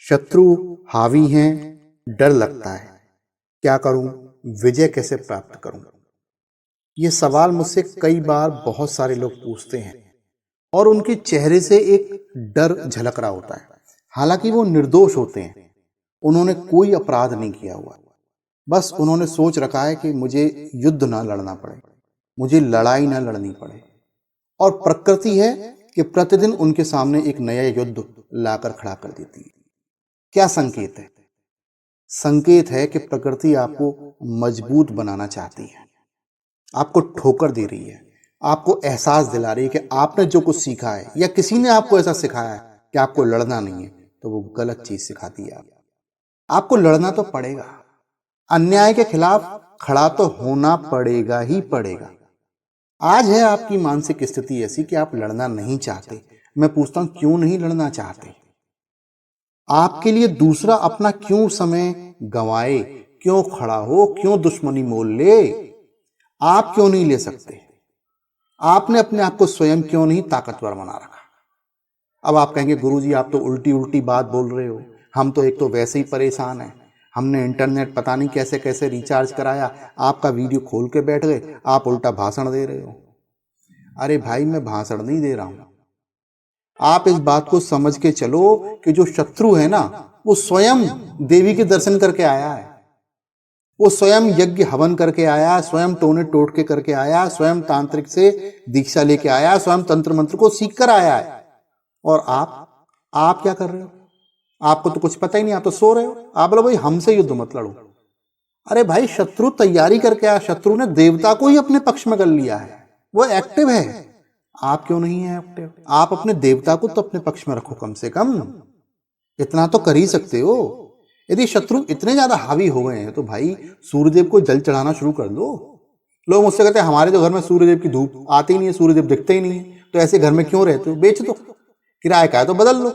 शत्रु हावी हैं, डर लगता है। क्या करूं? विजय कैसे प्राप्त करूं? ये सवाल मुझसे कई बार बहुत सारे लोग पूछते हैं और उनके चेहरे से एक डर झलक रहा होता है। हालांकि वो निर्दोष होते हैं, उन्होंने कोई अपराध नहीं किया हुआ। बस उन्होंने सोच रखा है कि मुझे युद्ध ना लड़ना पड़े, मुझे लड़ाई ना लड़नी पड़े। और प्रकृति है कि प्रतिदिन उनके सामने एक नया युद्ध लाकर खड़ा कर देती है। क्या संकेत है? संकेत है कि प्रकृति आपको मजबूत बनाना चाहती है, आपको ठोकर दे रही है, आपको एहसास दिला रही है कि आपने जो कुछ सीखा है या किसी ने आपको ऐसा सिखाया है कि आपको लड़ना नहीं है, तो वो गलत चीज सिखाती है। आपको लड़ना तो पड़ेगा, अन्याय के खिलाफ खड़ा तो होना पड़ेगा ही पड़ेगा। आज है आपकी मानसिक स्थिति ऐसी कि आप लड़ना नहीं चाहते। मैं पूछता हूं, क्यों नहीं लड़ना चाहते? आपके लिए दूसरा अपना क्यों समय गंवाए, क्यों खड़ा हो, क्यों दुश्मनी मोल ले? आप क्यों नहीं ले सकते? आपने अपने आप को स्वयं क्यों नहीं ताकतवर बना रखा? अब आप कहेंगे, गुरुजी आप तो उल्टी उल्टी बात बोल रहे हो, हम तो एक तो वैसे ही परेशान हैं, हमने इंटरनेट पता नहीं कैसे कैसे रिचार्ज कराया, आपका वीडियो खोल के बैठ गए, आप उल्टा भाषण दे रहे हो। अरे भाई, मैं भाषण नहीं दे रहा हूं। आप इस बात को समझ के चलो कि जो शत्रु है ना, वो स्वयं देवी के दर्शन करके आया है, वो स्वयं यज्ञ हवन करके आया, स्वयं टोने टोटके करके आया, स्वयं तांत्रिक से दीक्षा लेके आया, स्वयं तंत्र मंत्र को सीख कर आया है। और आप क्या कर रहे हो? आपको तो कुछ पता ही नहीं, आप तो सो रहे हो। आप बोलो भाई हमसे युद्ध मत लड़ो। अरे भाई, शत्रु तैयारी करके आया, शत्रु ने देवता को ही अपने पक्ष में कर लिया है, वो एक्टिव है। आप क्यों नहीं है एक्टिव? आप अपने देवता को तो अपने पक्ष में रखो, कम से कम इतना तो कर ही सकते हो। यदि शत्रु इतने ज्यादा हावी हो गए हैं तो भाई सूर्यदेव को जल चढ़ाना शुरू कर दो। लोग मुझसे कहते हैं हमारे तो घर में सूर्यदेव की धूप आती ही नहीं है, सूर्यदेव दिखते ही नहीं है, तो ऐसे घर में क्यों रहते हो? बेच दो, किराए का है तो बदल लो।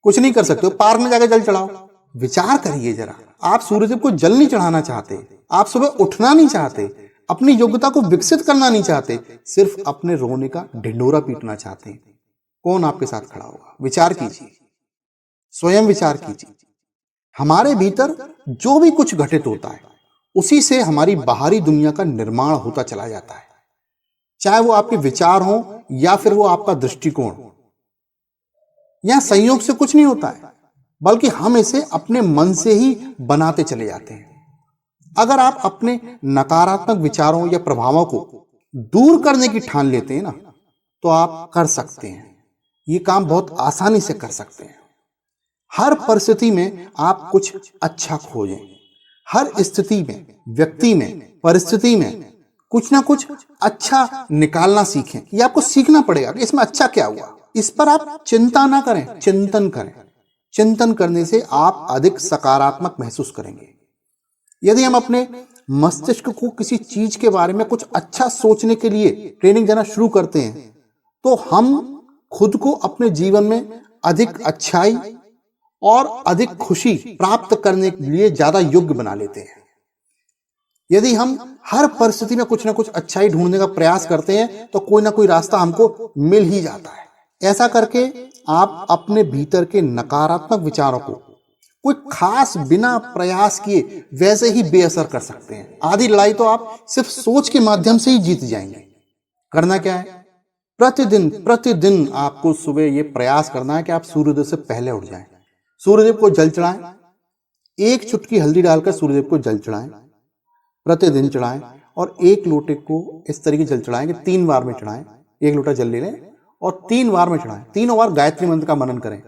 कुछ नहीं कर सकते हो, पार्क में जाकर जल चढ़ाओ। विचार करिए जरा, आप सूर्यदेव को जल नहीं चढ़ाना चाहते, आप सुबह उठना नहीं चाहते, अपनी योग्यता को विकसित करना नहीं चाहते, सिर्फ अपने रोने का ढिंढोरा पीटना चाहते हैं। कौन आपके साथ खड़ा होगा? विचार कीजिए, स्वयं विचार कीजिए। हमारे भीतर जो भी कुछ घटित होता है उसी से हमारी बाहरी दुनिया का निर्माण होता चला जाता है, चाहे वो आपके विचार हो या फिर वो आपका दृष्टिकोण। यहां संयोग से कुछ नहीं होता है, बल्कि हम इसे अपने मन से ही बनाते चले जाते हैं। अगर आप अपने नकारात्मक विचारों या प्रभावों को दूर करने की ठान लेते हैं ना, तो आप कर सकते हैं। ये काम बहुत आसानी से कर सकते हैं। हर परिस्थिति में आप कुछ अच्छा खोजें। हर स्थिति में, व्यक्ति में, परिस्थिति में कुछ ना कुछ अच्छा निकालना सीखें। ये आपको सीखना पड़ेगा कि इसमें अच्छा क्या हुआ। इस पर आप चिंता ना करें, चिंतन करें। चिंतन करने से आप अधिक सकारात्मक महसूस करेंगे। यदि हम अपने मस्तिष्क को किसी चीज के बारे में कुछ अच्छा सोचने के लिए ट्रेनिंग देना शुरू करते हैं, तो हम खुद को अपने जीवन में अधिक अच्छाई और अधिक खुशी प्राप्त करने के लिए ज्यादा योग्य बना लेते हैं। यदि हम हर परिस्थिति में कुछ ना कुछ अच्छाई ढूंढने का प्रयास करते हैं, तो कोई ना कोई रास्ता हमको मिल ही जाता है। ऐसा करके आप अपने भीतर के नकारात्मक विचारों को कोई खास बिना प्रयास किए वैसे ही बेअसर कर सकते हैं। आधी लड़ाई तो आप सिर्फ सोच के माध्यम से ही जीत जाएंगे। करना क्या है? प्रतिदिन प्रतिदिन आपको सुबह ये प्रयास करना है कि आप सूर्योदय से पहले उठ जाएं, सूर्यदेव को जल चढ़ाएं, एक चुटकी हल्दी डालकर सूर्यदेव को जल चढ़ाएं, प्रतिदिन चढ़ाएं। और एक लोटे को इस तरीके जल चढ़ाएं कि 3 बार में चढ़ाएं। एक लोटा जल ले लें और 3 बार में चढ़ाएं। 3 बार गायत्री मंत्र का मनन करें।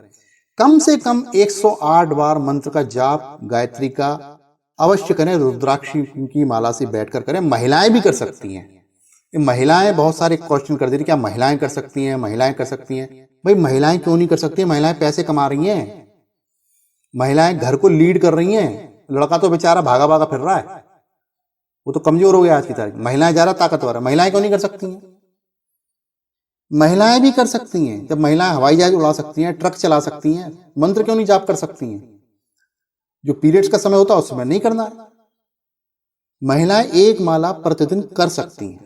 कम से कम 108 बार मंत्र का जाप गायत्री का अवश्य करें। रुद्राक्षी की माला से बैठकर करें। महिलाएं भी कर सकती हैं। महिलाएं बहुत सारे क्वेश्चन कर दे रही, क्या महिलाएं कर सकती हैं? महिलाएं कर सकती हैं। भाई महिलाएं क्यों नहीं कर सकती? महिलाएं पैसे कमा रही हैं, महिलाएं घर को लीड कर रही हैं। लड़का तो बेचारा भागा भागा फिर रहा है, वो तो कमजोर हो गया आज की तारीख। महिलाएं ज्यादा ताकतवर है। महिलाएं क्यों नहीं कर सकती हैं? महिलाएं भी कर सकती हैं। जब महिलाएं हवाई जहाज उड़ा सकती हैं, ट्रक चला सकती हैं, मंत्र क्यों नहीं जाप कर सकती हैं? जो पीरियड्स का समय होता है उस समय नहीं करना है। महिलाएं एक माला प्रतिदिन कर सकती हैं।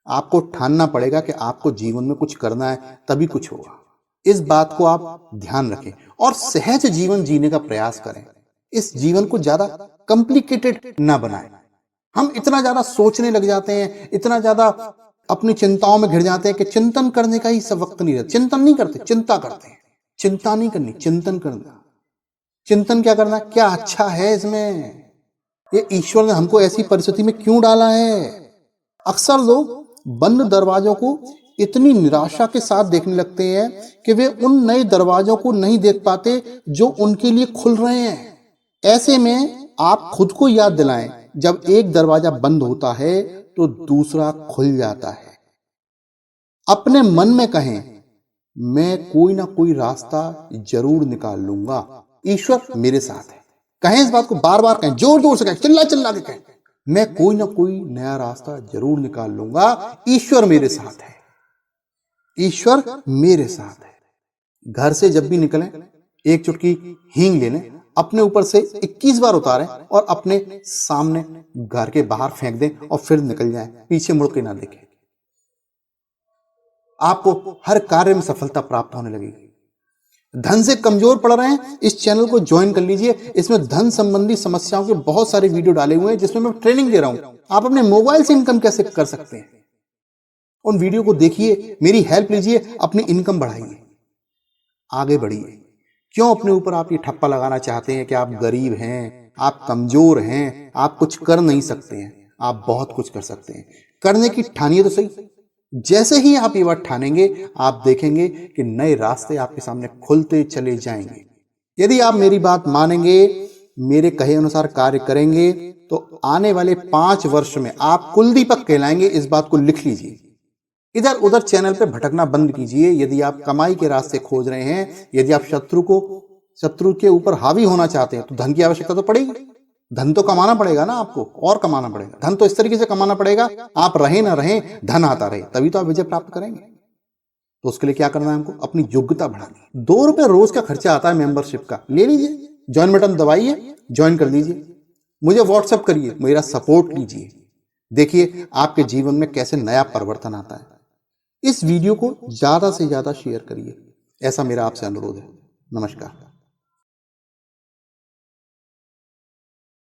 आपको ठानना पड़ेगा कि आपको जीवन में कुछ करना है, तभी कुछ होगा। इस बात को आप ध्यान रखें और सहज जीवन जीने का प्रयास करें। इस जीवन को ज्यादा कॉम्प्लिकेटेड ना बनाएं। हम इतना ज्यादा सोचने लग जाते हैं, इतना ज्यादा अपनी चिंताओं में घिर जाते हैं कि चिंतन करने का ही सब वक्त नहीं रहता। चिंतन नहीं करते, चिंता करते हैं। चिंता नहीं करनी, चिंतन करना। चिंतन क्या करना, क्या अच्छा है इसमें, ये ईश्वर ने हमको ऐसी परिस्थिति में क्यों डाला है। अक्सर लोग बंद दरवाजों को इतनी निराशा के साथ देखने लगते हैं कि वे उन नए दरवाजों को नहीं देख पाते जो उनके लिए खुल रहे हैं। ऐसे में आप खुद को याद दिलाएं, जब एक दरवाजा बंद होता है तो दूसरा खुल जाता है। अपने मन में कहें, मैं कोई ना कोई रास्ता जरूर निकाल लूंगा, ईश्वर मेरे साथ है। कहें इस बात को, बार बार कहें, जोर जोर से कहें, चिल्ला चिल्ला के कहें, मैं कोई ना कोई नया रास्ता जरूर निकाल लूंगा, ईश्वर मेरे साथ है, ईश्वर मेरे साथ है। घर से जब भी निकलें एक चुटकी हींग ले लें, अपने ऊपर से 21 बार उतारें और अपने सामने घर के बाहर फेंक दें और फिर निकल जाएं, पीछे मुड़ के ना देखें। आपको हर कार्य में सफलता प्राप्त होने लगेगी। धन से कमजोर पड़ रहे हैं, इस चैनल को ज्वाइन कर लीजिए। इसमें धन संबंधी समस्याओं के बहुत सारे वीडियो डाले हुए हैं जिसमें मैं ट्रेनिंग दे रहा हूं, आप अपने मोबाइल से इनकम कैसे कर सकते हैं। उन वीडियो को देखिए, मेरी हेल्प लीजिए, अपनी इनकम बढ़ाइए, आगे बढ़िए। क्यों अपने ऊपर आप ये ठप्पा लगाना चाहते हैं कि आप गरीब हैं, आप कमजोर हैं, आप कुछ कर नहीं सकते हैं। आप बहुत कुछ कर सकते हैं। करने की ठानिए तो सही। जैसे ही आप ये बात ठानेंगे, आप देखेंगे कि नए रास्ते आपके सामने खुलते चले जाएंगे। यदि आप मेरी बात मानेंगे, मेरे कहे अनुसार कार्य करेंगे, तो आने वाले 5 वर्ष में आप कुलदीपक कहलाएंगे। इस बात को लिख लीजिए। इधर उधर चैनल पे भटकना बंद कीजिए। यदि आप कमाई के रास्ते खोज रहे हैं, यदि आप शत्रु के ऊपर हावी होना चाहते हैं, तो धन की आवश्यकता तो पड़ेगी। धन तो कमाना पड़ेगा ना आपको, और कमाना पड़ेगा। धन तो इस तरीके से कमाना पड़ेगा, आप रहे ना रहे, धन आता रहे, तभी तो आप विजय प्राप्त करेंगे। तो उसके लिए क्या करना है हमको, अपनी योग्यता बढ़ानी। 2 रुपए रोज का खर्चा आता है मेंबरशिप का, ले लीजिए, ज्वाइन बटन दबाइए, ज्वाइन कर लीजिए, मुझे व्हाट्सएप करिए, मेरा सपोर्ट लीजिए। देखिए आपके जीवन में कैसे नया परिवर्तन आता है। इस वीडियो को ज्यादा से ज्यादा शेयर करिए, ऐसा मेरा आपसे अनुरोध है। नमस्कार।